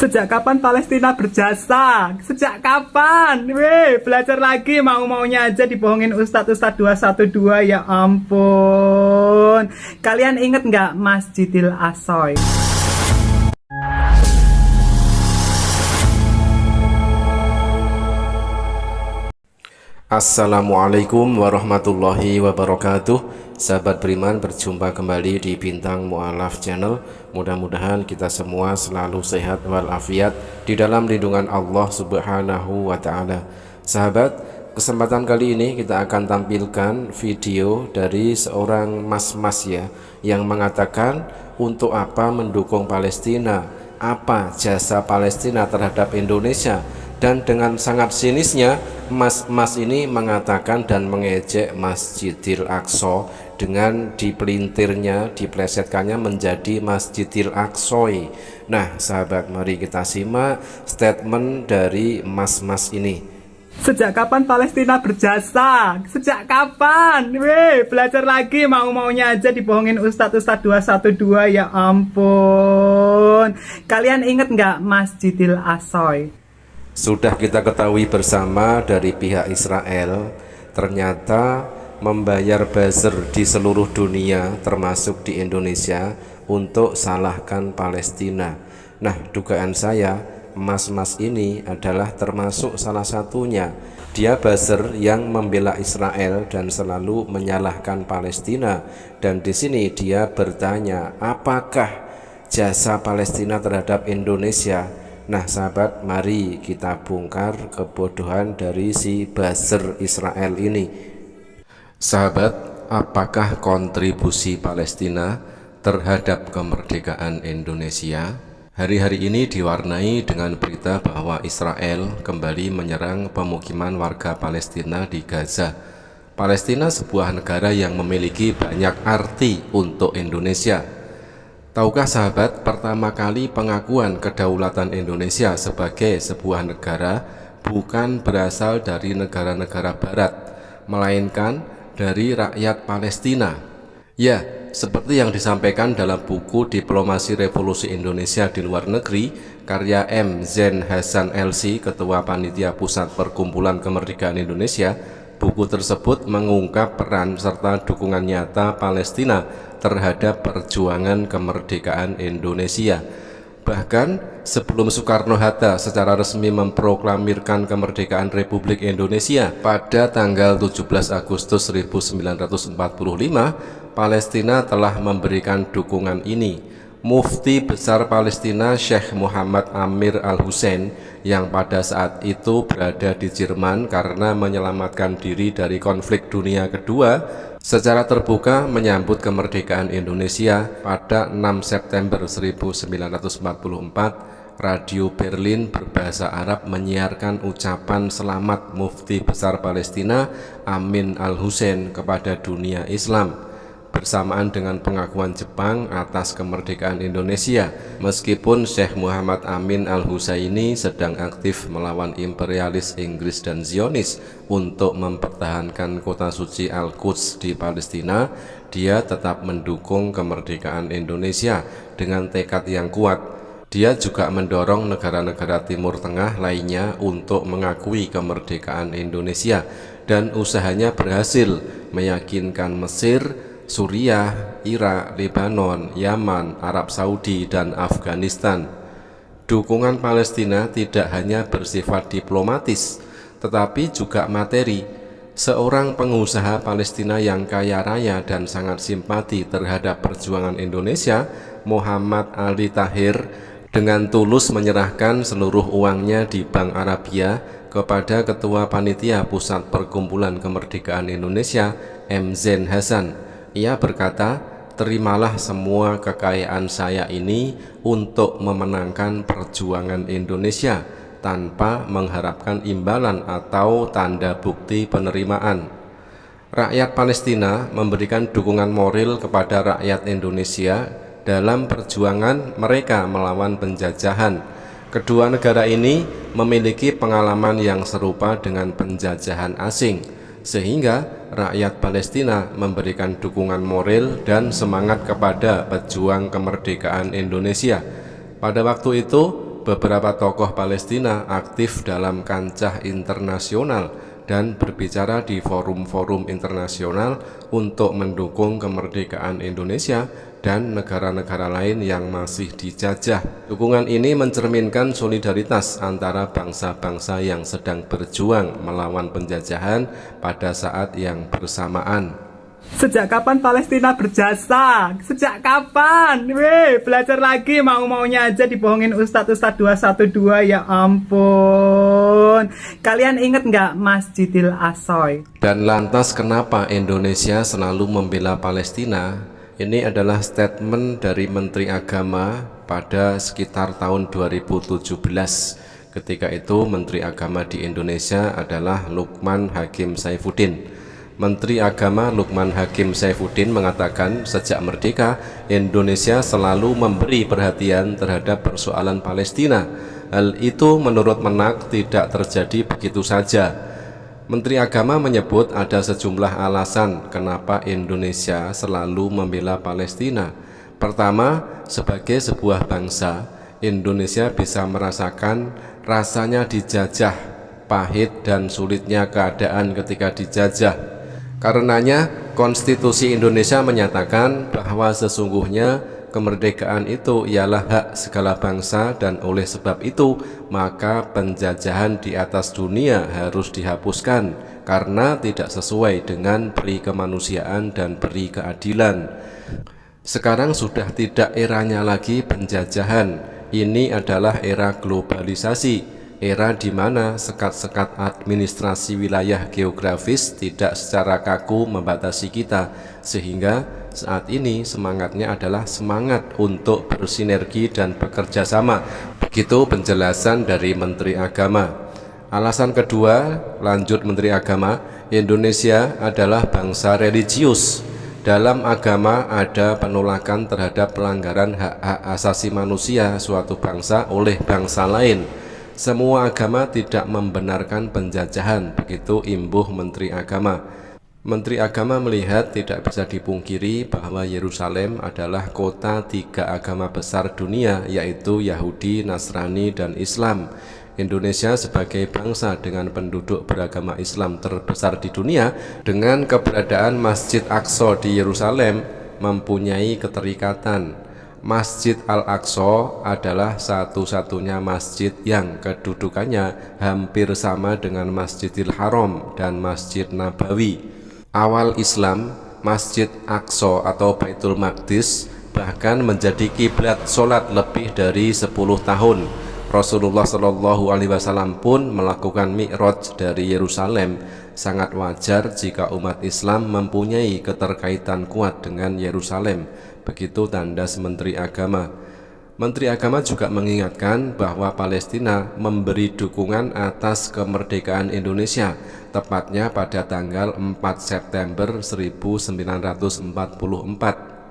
Sejak kapan Palestina berjasa? Sejak kapan? Weh, belajar lagi mau-maunya aja dibohongin Ustadz-Ustadz 212, ya ampun. Kalian inget nggak Masjidil Aqsa? Assalamualaikum warahmatullahi wabarakatuh. Sahabat beriman, berjumpa kembali di Bintang Mu'alaf Channel. Mudah-mudahan kita semua selalu sehat walafiat di dalam lindungan Allah Subhanahu wa ta'ala. Sahabat, kesempatan kali ini kita akan tampilkan video dari seorang mas-mas ya, yang mengatakan untuk apa mendukung Palestina, apa jasa Palestina terhadap Indonesia. Dan dengan sangat sinisnya mas-mas ini mengatakan dan mengejek Masjidil Aqsa dengan dipelintirnya, diplesetkannya menjadi Masjidil Aqsa. Nah sahabat, mari kita simak statement dari mas-mas ini. Sejak kapan Palestina berjasa? Sejak kapan? Weh, belajar lagi mau-maunya aja dibohongin Ustadz-Ustadz 212, ya ampun. Kalian inget nggak Masjidil Aqsa? Sudah kita ketahui bersama dari pihak Israel ternyata membayar buzzer di seluruh dunia termasuk di Indonesia untuk salahkan Palestina. Nah, dugaan saya mas-mas ini adalah termasuk salah satunya. Dia buzzer yang membela Israel dan selalu menyalahkan Palestina. Dan di sini dia bertanya, apakah jasa Palestina terhadap Indonesia? Nah sahabat, mari kita bongkar kebodohan dari si buzzer Israel ini. Sahabat, apakah kontribusi Palestina terhadap kemerdekaan Indonesia? Hari-hari ini diwarnai dengan berita bahwa Israel kembali menyerang pemukiman warga Palestina di Gaza. Palestina sebuah negara yang memiliki banyak arti untuk Indonesia. Tahukah sahabat, pertama kali pengakuan kedaulatan Indonesia sebagai sebuah negara bukan berasal dari negara-negara barat, melainkan dari rakyat Palestina. Ya, seperti yang disampaikan dalam buku Diplomasi Revolusi Indonesia di Luar Negeri, karya M. Zen Hasan LC, Ketua Panitia Pusat Perkumpulan Kemerdekaan Indonesia. Buku tersebut mengungkap peran serta dukungan nyata Palestina terhadap perjuangan kemerdekaan Indonesia. Bahkan sebelum Soekarno-Hatta secara resmi memproklamirkan kemerdekaan Republik Indonesia pada tanggal 17 Agustus 1945, Palestina telah memberikan dukungan ini. Mufti besar Palestina Syekh Muhammad Amir Al-Hussein yang pada saat itu berada di Jerman karena menyelamatkan diri dari konflik dunia kedua, secara terbuka menyambut kemerdekaan Indonesia pada 6 September 1944. Radio Berlin berbahasa Arab menyiarkan ucapan selamat Mufti besar Palestina Amin Al-Hussein kepada dunia Islam bersamaan dengan pengakuan Jepang atas kemerdekaan Indonesia. Meskipun Syekh Muhammad Amin Al-Husaini sedang aktif melawan imperialis Inggris dan Zionis untuk mempertahankan kota suci Al-Quds di Palestina, dia tetap mendukung kemerdekaan Indonesia dengan tekad yang kuat. Dia juga mendorong negara-negara Timur Tengah lainnya untuk mengakui kemerdekaan Indonesia, dan usahanya berhasil meyakinkan Mesir, Suriah, Irak, Lebanon, Yaman, Arab Saudi, dan Afghanistan. Dukungan Palestina tidak hanya bersifat diplomatis, tetapi juga materi. Seorang pengusaha Palestina yang kaya raya dan sangat simpati terhadap perjuangan Indonesia, Muhammad Ali Tahir, dengan tulus menyerahkan seluruh uangnya di Bank Arabia kepada Ketua Panitia Pusat Perkumpulan Kemerdekaan Indonesia, M. Zen Hasan. Ia berkata, terimalah semua kekayaan saya ini untuk memenangkan perjuangan Indonesia tanpa mengharapkan imbalan atau tanda bukti penerimaan. Rakyat Palestina memberikan dukungan moral kepada rakyat Indonesia dalam perjuangan mereka melawan penjajahan. Kedua negara ini memiliki pengalaman yang serupa dengan penjajahan asing, sehingga rakyat Palestina memberikan dukungan moral dan semangat kepada pejuang kemerdekaan Indonesia. Pada waktu itu beberapa tokoh Palestina aktif dalam kancah internasional dan berbicara di forum-forum internasional untuk mendukung kemerdekaan Indonesia dan negara-negara lain yang masih dijajah. Dukungan ini mencerminkan solidaritas antara bangsa-bangsa yang sedang berjuang melawan penjajahan pada saat yang bersamaan. Sejak kapan Palestina berjasa? Sejak kapan? Weh, belajar lagi mau-maunya aja dibohongin Ustadz 212, ya ampun. Kalian inget nggak Masjidil Aqsa? Dan lantas kenapa Indonesia selalu membela Palestina? Ini adalah statement dari Menteri Agama pada sekitar tahun 2017. Ketika itu Menteri Agama di Indonesia adalah Lukman Hakim Saifuddin. Menteri Agama Lukman Hakim Saifuddin mengatakan sejak merdeka Indonesia selalu memberi perhatian terhadap persoalan Palestina. Hal itu menurut Menak tidak terjadi begitu saja. Menteri Agama menyebut ada sejumlah alasan kenapa Indonesia selalu membela Palestina. Pertama, sebagai sebuah bangsa, Indonesia bisa merasakan rasanya dijajah, pahit dan sulitnya keadaan ketika dijajah. Karenanya, Konstitusi Indonesia menyatakan bahwa sesungguhnya kemerdekaan itu ialah hak segala bangsa dan oleh sebab itu maka penjajahan di atas dunia harus dihapuskan karena tidak sesuai dengan peri kemanusiaan dan peri keadilan. Sekarang sudah tidak eranya lagi penjajahan, ini adalah era globalisasi, era di mana sekat-sekat administrasi wilayah geografis tidak secara kaku membatasi kita, sehingga saat ini semangatnya adalah semangat untuk bersinergi dan bekerja sama. Begitu penjelasan dari Menteri Agama. Alasan kedua, lanjut Menteri Agama, Indonesia adalah bangsa religius. Dalam agama ada penolakan terhadap pelanggaran hak-hak asasi manusia suatu bangsa oleh bangsa lain. Semua agama tidak membenarkan penjajahan, begitu imbuh Menteri Agama. Menteri Agama melihat tidak bisa dipungkiri bahwa Yerusalem adalah kota tiga agama besar dunia, yaitu Yahudi, Nasrani, dan Islam. Indonesia sebagai bangsa dengan penduduk beragama Islam terbesar di dunia, dengan keberadaan Masjid Aqsa di Yerusalem, mempunyai keterikatan. Masjid Al-Aqsa adalah satu-satunya masjid yang kedudukannya hampir sama dengan Masjidil Haram dan Masjid Nabawi. Awal Islam, Masjid Aqsa atau Baitul Maqdis bahkan menjadi kiblat sholat lebih dari 10 tahun. Rasulullah Shallallahu Alaihi Wasallam pun melakukan mi'raj dari Yerusalem. Sangat wajar jika umat Islam mempunyai keterkaitan kuat dengan Yerusalem. Begitu tandas Menteri Agama. Menteri Agama juga mengingatkan bahwa Palestina memberi dukungan atas kemerdekaan Indonesia, tepatnya pada tanggal 4 September 1944.